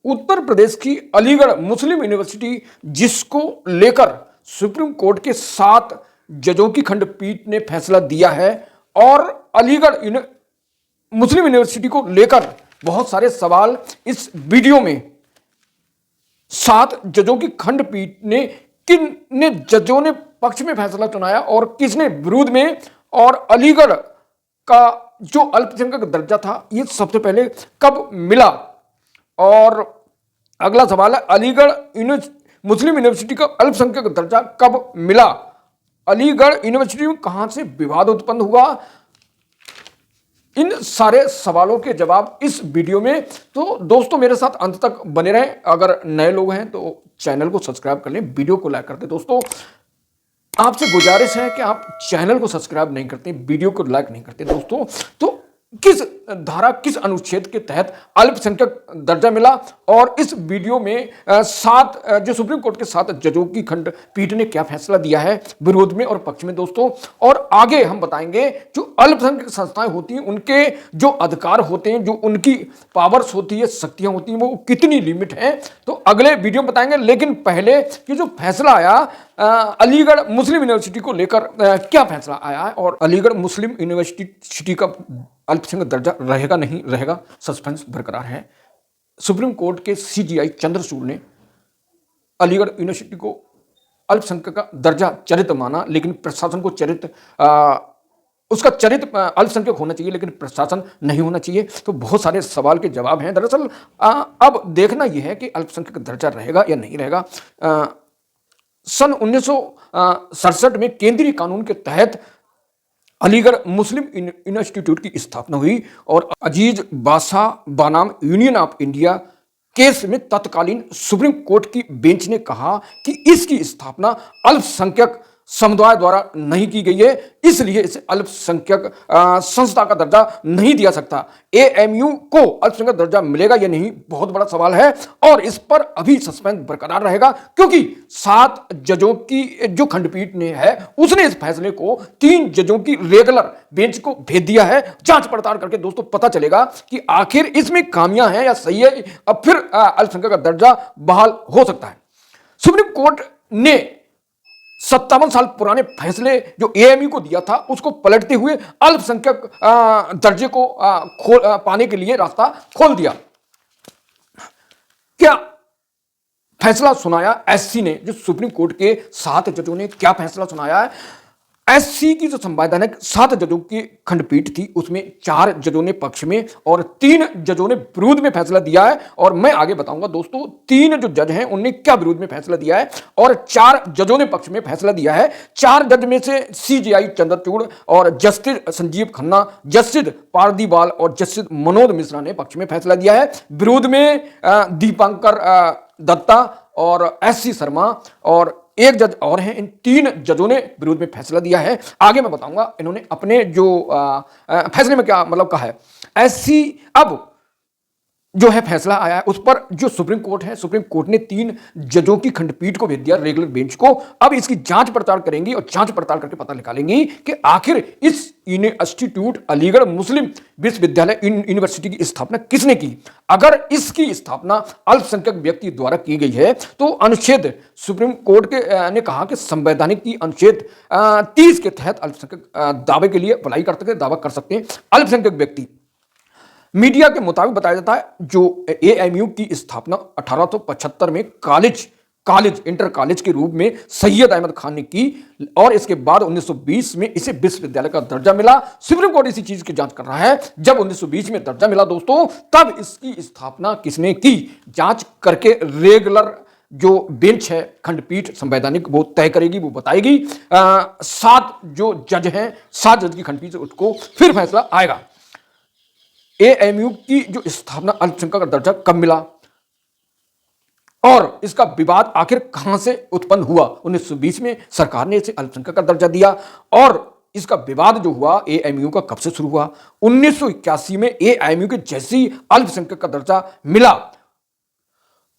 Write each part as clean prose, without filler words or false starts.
उत्तर प्रदेश की अलीगढ़ मुस्लिम यूनिवर्सिटी, जिसको लेकर सुप्रीम कोर्ट के 7 जजों की खंडपीठ ने फैसला दिया है, और मुस्लिम यूनिवर्सिटी को लेकर बहुत सारे सवाल इस वीडियो में 7 जजों की खंडपीठ ने किन ने जजों ने पक्ष में फैसला सुनाया और किसने विरोध में, और अलीगढ़ का जो अल्पसंख्यक दर्जा था ये सबसे पहले कब मिला, और अगला सवाल है अलीगढ़ मुस्लिम यूनिवर्सिटी का अल्पसंख्यक दर्जा कब मिला, अलीगढ़ यूनिवर्सिटी में कहां से विवाद उत्पन्न हुआ। इन सारे सवालों के जवाब इस वीडियो में। तो दोस्तों मेरे साथ अंत तक बने रहें। अगर नए लोग हैं तो चैनल को सब्सक्राइब कर लें, वीडियो को लाइक कर दें। दोस्तों आपसे गुजारिश है कि आप चैनल को सब्सक्राइब नहीं करते, वीडियो को लाइक नहीं करते दोस्तों, तो किस धारा किस अनुच्छेद के तहत अल्पसंख्यक दर्जा मिला, और इस वीडियो में 7 जो सुप्रीम कोर्ट के 7 जजों की खंडपीठ ने क्या फैसला दिया है विरोध में और पक्ष में दोस्तों, और आगे हम बताएंगे जो अल्पसंख्यक संस्थाएं होती हैं उनके जो अधिकार होते हैं, जो उनकी पावर्स होती है, शक्तियां होती हैं, वो कितनी लिमिट है, तो अगले वीडियो में बताएंगे। लेकिन पहले ये जो फैसला आया अलीगढ़ मुस्लिम यूनिवर्सिटी को लेकर, क्या फैसला आया है, और अलीगढ़ मुस्लिम यूनिवर्सिटी का अल्पसंख्यक दर्जा रहेगा नहीं रहेगा, सस्पेंस बरकरार है। सुप्रीम कोर्ट के सीजीआई चंद्रचूड़ ने अलीगढ़ यूनिवर्सिटी को अल्पसंख्यक का दर्जा चरित्र माना, लेकिन प्रशासन को उसका चरित्र अल्पसंख्यक होना चाहिए लेकिन प्रशासन नहीं होना चाहिए। तो बहुत सारे सवाल के जवाब हैं। दरअसल अब देखना यह है कि अल्पसंख्यक दर्जा रहेगा या नहीं रहेगा। सन 1967 में केंद्रीय कानून के तहत अलीगढ़ मुस्लिम इंस्टीट्यूट की स्थापना हुई, और अजीज बासा बनाम यूनियन ऑफ इंडिया केस में तत्कालीन सुप्रीम कोर्ट की बेंच ने कहा कि इसकी स्थापना अल्पसंख्यक समुदाय द्वारा नहीं की गई है, इसलिए इसे अल्पसंख्यक संस्था का दर्जा नहीं दिया सकता। एएमयू को अल्पसंख्यक दर्जा मिलेगा या नहीं, बहुत बड़ा सवाल है, और इस पर अभी सस्पेंस बरकरार रहेगा, क्योंकि 7 जजों की जो खंडपीठ ने है उसने इस फैसले को 3 जजों की रेगुलर बेंच को भेज दिया है। जांच पड़ताल करके दोस्तों पता चलेगा कि आखिर इसमें खामियां हैं या सही है, अब फिर अल्पसंख्यक का दर्जा बहाल हो सकता है। सुप्रीम कोर्ट ने 57 साल पुराने फैसले जो एएमयू को दिया था उसको पलटते हुए अल्पसंख्यक दर्जे को पाने के लिए रास्ता खोल दिया। क्या फैसला सुनाया एससी ने, जो सुप्रीम कोर्ट के 7 जजों ने क्या फैसला सुनाया है। एससी की जो संवैधानिक 7 जजों की खंडपीठ थी उसमें 4 जजों ने पक्ष में और 3 जजों ने विरोध में फैसला दिया है, और मैं आगे बताऊंगा दोस्तों 3 जो जज हैं उन्होंने क्या विरोध में फैसला दिया है, और 4 जजों ने पक्ष में फैसला दिया है। 4 जज में से सीजीआई चंद्रचूड़ और जस्टिस संजीव खन्ना, जस्टिस पारदीवाल और जस्टिस मनोज मिश्रा ने पक्ष में फैसला दिया है। विरोध में दीपांकर दत्ता और एससी शर्मा और एक जज और हैं। इन 3 जजों ने विरोध में फैसला दिया है। आगे मैं बताऊंगा इन्होंने अपने जो फैसले में क्या मतलब कहा है। एससी अब जो है फैसला आया है उस पर जो सुप्रीम कोर्ट है, सुप्रीम कोर्ट ने 3 जजों की खंडपीठ को भेज दिया रेगुलर बेंच को। अब इसकी जांच पड़ताल करेंगी और जांच पड़ताल करके पता निकालेंगी कि आखिर इस इंस्टीट्यूट अलीगढ़ मुस्लिम विश्वविद्यालय यूनिवर्सिटी की स्थापना किसने की। अगर इसकी स्थापना अल्पसंख्यक व्यक्ति द्वारा की गई है तो अनुच्छेद सुप्रीम कोर्ट के ने कहा कि संवैधानिक की अनुच्छेद 30 के तहत अल्पसंख्यक दावे के लिए अप्लाई कर सकते, दावा कर सकते हैं अल्पसंख्यक व्यक्ति। मीडिया के मुताबिक बताया जाता है जो एएमयू की स्थापना 1875 में इंटर कॉलेज के रूप में सैयद अहमद खान ने की, और इसके बाद 1920 में इसे विश्वविद्यालय का दर्जा मिला। सुप्रीम कोर्ट इसी चीज की जांच कर रहा है। जब 1920 में दर्जा मिला दोस्तों तब इसकी स्थापना किसने की, जांच करके रेगुलर जो बेंच है खंडपीठ संवैधानिक वो तय करेगी, वो बताएगी। 7 जो जज हैं, 7 जज की खंडपीठ उसको फिर फैसला आएगा। एएमयू की जो स्थापना अल्पसंख्यक का दर्जा कब मिला और इसका विवाद आखिर कहां से उत्पन्न हुआ। 1920 में सरकार ने इसे अल्पसंख्यक का दर्जा दिया, और इसका विवाद जो हुआ एएमयू का कब से शुरू हुआ। 1981 में एएमयू के जैसी अल्पसंख्यक का दर्जा मिला।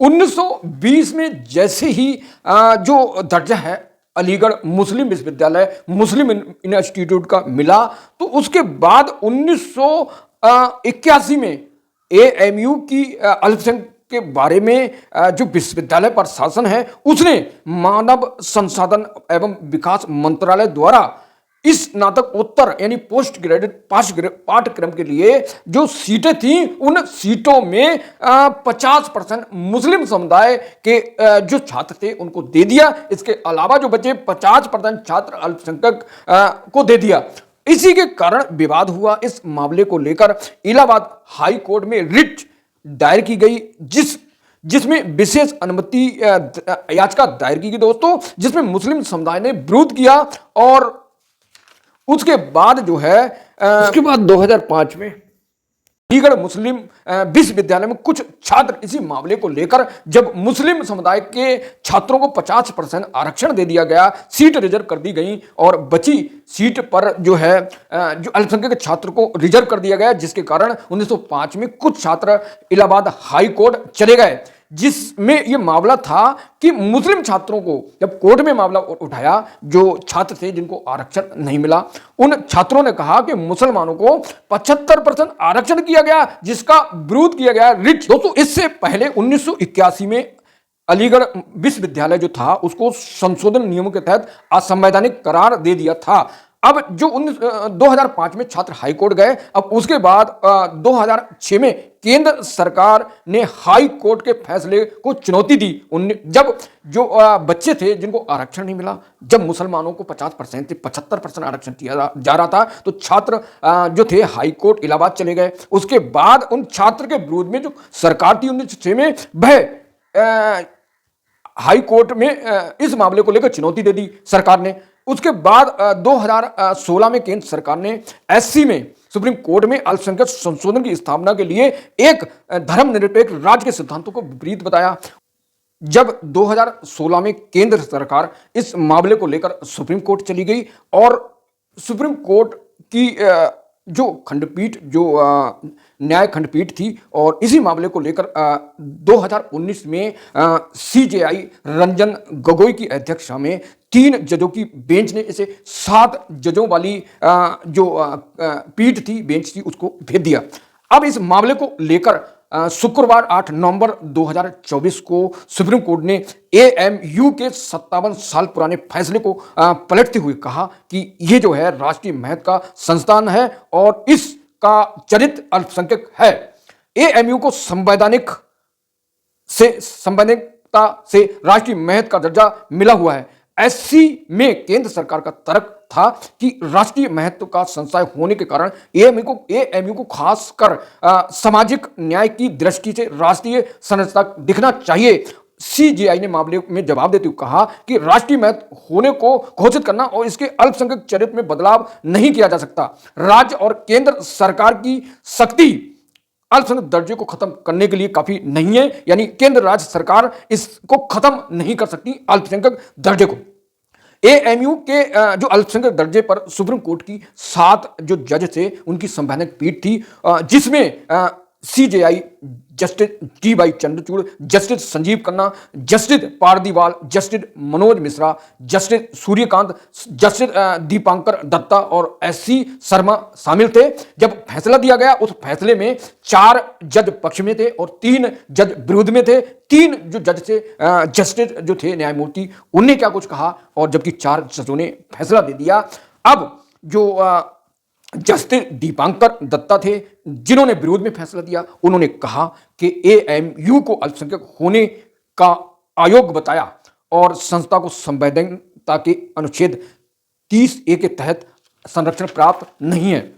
1920 में जैसे ही जो दर्जा है अलीगढ़ मुस्लिम विश्वविद्यालय मुस्लिम इंस्टीट्यूट का मिला, तो उसके बाद 1981 में एएमयू की अल्पसंख्यक के बारे में जो विश्वविद्यालय प्रशासन है उसने मानव संसाधन एवं विकास मंत्रालय द्वारा इस स्नातकोत्तर यानी पोस्ट ग्रेजुएट पाठ्यक्रम के लिए जो सीटें थी उन सीटों में 50% मुस्लिम समुदाय के जो छात्र थे उनको दे दिया। इसके अलावा जो बचे 50% छात्र अल्पसंख्यक को दे दिया। इसी के कारण विवाद हुआ। इस मामले को लेकर इलाहाबाद हाई कोर्ट में रिट दायर की गई, जिसमें विशेष अनुमति याचिका दायर की गई दोस्तों, जिसमें मुस्लिम समुदाय ने विरोध किया। और उसके बाद जो है उसके बाद 2005 में अलीगढ़ मुस्लिम विश्वविद्यालय में कुछ छात्र इसी मामले को लेकर जब मुस्लिम समुदाय के छात्रों को 50% आरक्षण दे दिया गया, सीट रिजर्व कर दी गई और बची सीट पर जो है जो अल्पसंख्यक छात्र को रिजर्व कर दिया गया, जिसके कारण 1905 में कुछ छात्र इलाहाबाद हाई कोर्ट चले गए, जिसमें यह मामला था कि मुस्लिम छात्रों को जब कोर्ट में मामला उठाया, जो छात्र थे जिनको आरक्षण नहीं मिला, उन छात्रों ने कहा कि मुसलमानों को 75% आरक्षण किया गया, जिसका विरोध किया गया रिट। दोस्तों इससे पहले 1981 में अलीगढ़ विश्वविद्यालय जो था उसको संशोधन नियमों के तहत असंवैधानिक करार दे दिया था। अब जो 2005 में छात्र हाईकोर्ट गए, अब उसके बाद 2006 में केंद्र सरकार ने हाई कोर्ट के फैसले को चुनौती दी। जब जो बच्चे थे जिनको आरक्षण नहीं मिला, जब मुसलमानों को 50% से 75% आरक्षण दिया जा रहा था, तो छात्र जो थे हाई कोर्ट इलाहाबाद चले गए। उसके बाद उन छात्र के विरोध में जो सरकार थी 1906 में वह हाई कोर्ट में इस मामले को लेकर चुनौती दे दी सरकार ने। उसके बाद 2016 में केंद्र सरकार ने एससी में सुप्रीम कोर्ट में अल्पसंख्यक संशोधन की स्थापना के लिए एक धर्मनिरपेक्ष राज्य के सिद्धांतों को विपरीत बताया। जब 2016 में केंद्र सरकार इस मामले को लेकर सुप्रीम कोर्ट चली गई और सुप्रीम कोर्ट की जो खंडपीठ जो न्याय खंडपीठ थी और इसी मामले को लेकर 2019 में सीजेआई रंजन गोगोई की अध्यक्षता में 3 जजों की बेंच ने इसे 7 जजों वाली जो पीठ थी, बेंच थी, उसको भेज दिया। अब इस मामले को लेकर शुक्रवार 8 नवंबर 2024 को सुप्रीम कोर्ट ने एएमयू के 57 साल पुराने फैसले को पलटते हुए कहा कि यह जो है राष्ट्रीय महत्व का संस्थान है और इसका चरित्र अल्पसंख्यक है। एएमयू को संवैधानिकता से राष्ट्रीय महत्व का दर्जा मिला हुआ है। एससी में केंद्र सरकार का तर्क था कि राष्ट्रीय महत्व का संस्थान होने के कारण एएमयू को खासकर सामाजिक न्याय की दृष्टि से राष्ट्रीय संरचना दिखना चाहिए। सीजेआई ने मामले में जवाब देते हुए कहा कि राष्ट्रीय महत्व होने को घोषित करना और इसके अल्पसंख्यक चरित्र में बदलाव नहीं किया जा सकता। राज्य और केंद्र सरकार की शक्ति अल्पसंख्यक दर्जे को खत्म करने के लिए काफी नहीं है, यानी केंद्र राज्य सरकार इसको खत्म नहीं कर सकती अल्पसंख्यक दर्जे को। एएमयू के जो अल्पसंख्यक दर्जे पर सुप्रीम कोर्ट की 7 जो जज थे उनकी संवैधानिक पीठ थी, जिसमें CJI justice T Y Chandrachud, justice Sanjiv Khanna, justice Pardiwal, justice Manoj Mishra, justice Suryakant, justice Dipankar Datta और एससी शर्मा शामिल थे। जब फैसला दिया गया उस फैसले में 4 जज पक्ष में थे और 3 जज विरोध में थे। 3 जो जज थे जस्टिस जो थे न्यायमूर्ति, उनने क्या कुछ कहा और जबकि 4 जजों ने फैसला दे दिया। अब जो जस्टिस दीपांकर दत्ता थे जिन्होंने विरोध में फैसला दिया, उन्होंने कहा कि एएमयू को अल्पसंख्यक होने का आयोग बताया और संस्था को संवैधानिकता के अनुच्छेद 30A के तहत संरक्षण प्राप्त नहीं है।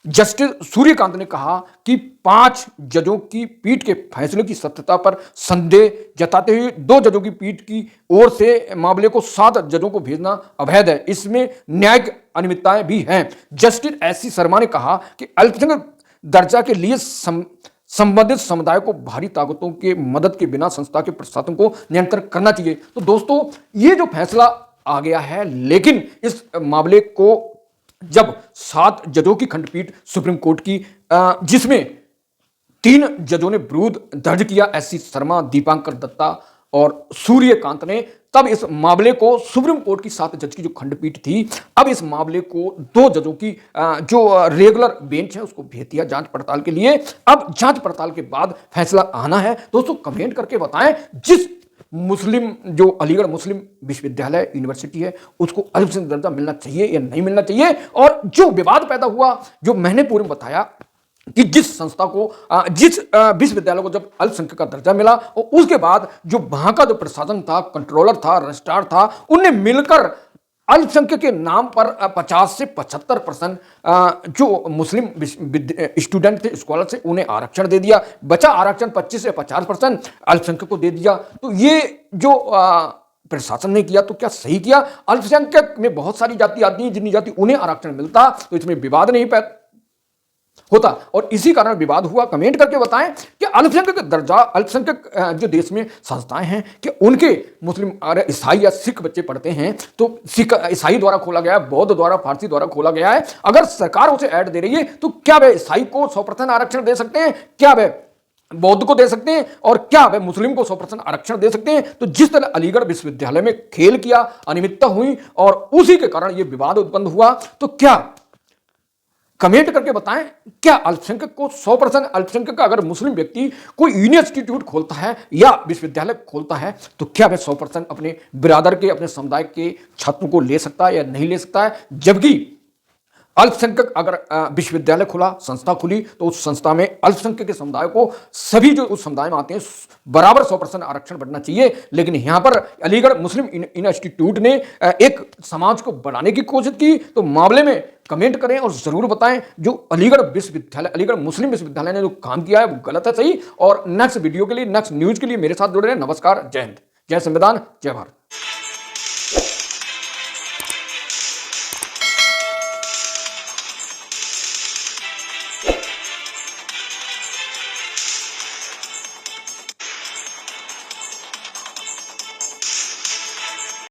जस्टिस सूर्यकांत ने कहा कि 5 जजों की पीठ के फैसले की सत्यता पर संदेह जताते हुए 2 जजों की पीठ की ओर से मामले को 7 जजों को भेजना अवैध है, इसमें न्यायिक अनियमितताएं भी हैं। जस्टिस एससी शर्मा ने कहा कि अल्पसंख्यक दर्जा के लिए संबंधित समुदाय को बाहरी ताकतों के मदद के बिना संस्था के प्रशासन को नियंत्रण करना चाहिए। तो दोस्तों ये जो फैसला आ गया है, लेकिन इस मामले को जब 7 जजों की खंडपीठ सुप्रीम कोर्ट की, जिसमें 3 जजों ने विरोध दर्ज किया, एससी शर्मा, दीपांकर दत्ता और सूर्यकांत ने, तब इस मामले को सुप्रीम कोर्ट की 7 जज की जो खंडपीठ थी, अब इस मामले को 2 जजों की जो रेगुलर बेंच है उसको भेज दिया जांच पड़ताल के लिए। अब जांच पड़ताल के बाद फैसला आना है। दोस्तों कमेंट करके बताएं, जिस मुस्लिम जो अलीगढ़ मुस्लिम विश्वविद्यालय यूनिवर्सिटी है उसको अल्पसंख्यक दर्जा मिलना चाहिए या नहीं मिलना चाहिए, और जो विवाद पैदा हुआ, जो मैंने पूर्व में बताया कि जिस संस्था को जिस विश्वविद्यालय को जब अल्पसंख्यक का दर्जा मिला और उसके बाद जो वहां का जो प्रशासन था, कंट्रोलर था, रजिस्ट्रार था, उनने मिलकर अल्पसंख्यक के नाम पर 50 से 75% जो मुस्लिम स्टूडेंट थे, स्कॉलर थे, उन्हें आरक्षण दे दिया। बचा आरक्षण 25 से 50% अल्पसंख्यक को दे दिया। तो ये जो प्रशासन ने किया तो क्या सही किया? अल्पसंख्यक में बहुत सारी जाति आती हैं, जितनी जाति उन्हें आरक्षण मिलता तो इसमें विवाद नहीं होता, और इसी कारण विवाद हुआ। कमेंट करके बताएं कि अल्पसंख्यक दर्जा, अल्पसंख्यक जो देश में संस्थाएं हैं कि उनके मुस्लिम ईसाई या सिख बच्चे पढ़ते हैं तो सिख ईसाई द्वारा खोला गया है, बौद्ध द्वारा, फारसी द्वारा खोला गया है। अगर सरकार उसे ऐड दे रही है तो क्या वह ईसाई को 100% आरक्षण दे सकते हैं? क्या वह बौद्ध को दे सकते हैं? और क्या वह मुस्लिम को 100% आरक्षण दे सकते हैं? तो जिस तरह अलीगढ़ विश्वविद्यालय में खेल किया, अनियमितता हुई और उसी के कारण यह विवाद उत्पन्न हुआ, तो क्या कमेंट करके बताएं, क्या अल्पसंख्यक को 100% अल्पसंख्यक का अगर मुस्लिम व्यक्ति कोई यूनिवर्सिटी खोलता है या विश्वविद्यालय खोलता है तो क्या वह 100% अपने बिरादर के, अपने समुदाय के छात्रों को ले सकता है या नहीं ले सकता है? जबकि अल्पसंख्यक अगर विश्वविद्यालय खुला, संस्था खुली, तो उस संस्था में अल्पसंख्यक के समुदाय को, सभी जो उस समुदाय में आते हैं, बराबर 100% आरक्षण बढ़ना चाहिए। लेकिन यहां पर अलीगढ़ मुस्लिम इंस्टीट्यूट ने एक समाज को बढ़ाने की कोशिश की। तो मामले में कमेंट करें और जरूर बताएं, जो अलीगढ़ विश्वविद्यालय, अलीगढ़ मुस्लिम विश्वविद्यालय ने जो काम किया है वो गलत है, सही? और नेक्स्ट वीडियो के लिए, नेक्स्ट न्यूज के लिए मेरे साथ जुड़े रहें। नमस्कार, जय हिंद, जय संविधान, जय भारत।